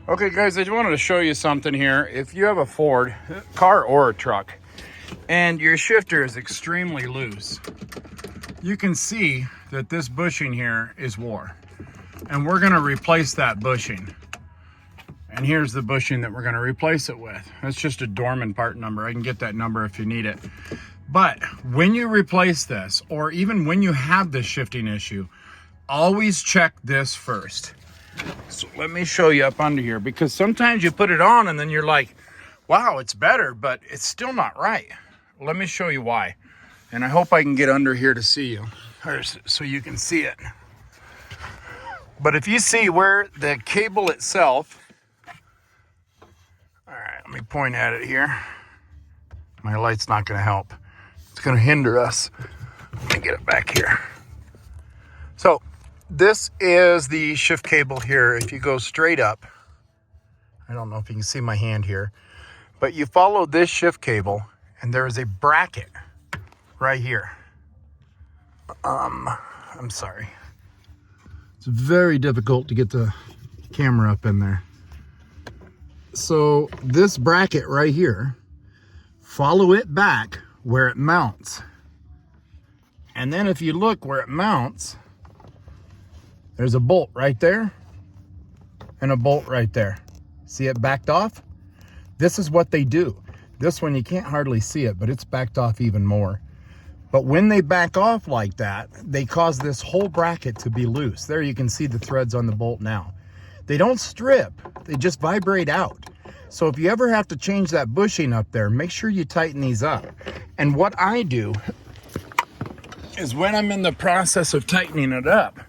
Okay guys, I just wanted to show you something here. If you have a Ford car or a truck and your shifter is extremely loose, you can see that this bushing here is wore. And we're gonna replace that bushing. And here's the bushing that we're gonna replace it with. That's just a Dorman part number. I can get that number if you need it. But when you replace this, or even when you have this shifting issue, always check this first. So let me show you up under here, because sometimes you put it on and then you're like, wow, it's better, but it's still not right. Let me show you why. And I hope I can get under here to see you, or so you can see it. But if you see where the cable itself, all right, let me point at it here. My light's not gonna help. It's gonna hinder us. Let me get it back here. So this is the shift cable here. If you go straight up, I don't know if you can see my hand here, but you follow this shift cable and there is a bracket right here. I'm sorry. It's very difficult to get the camera up in there. So this bracket right here, follow it back where it mounts. And then if you look where it mounts, there's a bolt right there and a bolt right there. See it backed off? This is what they do. This one, you can't hardly see it, but it's backed off even more. But when they back off like that, they cause this whole bracket to be loose. There you can see the threads on the bolt now. They don't strip, they just vibrate out. So if you ever have to change that bushing up there, make sure you tighten these up. And what I do is when I'm in the process of tightening it up,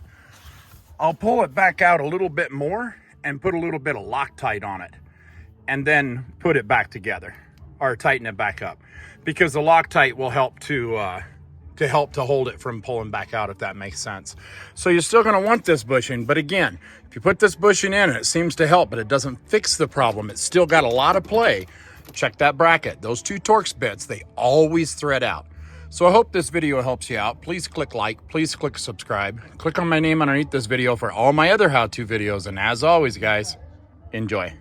I'll pull it back out a little bit more and put a little bit of Loctite on it and then put it back together or tighten it back up, because the Loctite will help to hold it from pulling back out, if that makes sense. So you're still gonna want this bushing, but again, if you put this bushing in, it seems to help, but it doesn't fix the problem. It's still got a lot of play. Check that bracket. Those two Torx bits, they always thread out. So I hope this video helps you out. Please click like, please click subscribe. Click on my name underneath this video for all my other how-to videos. And as always, guys, enjoy.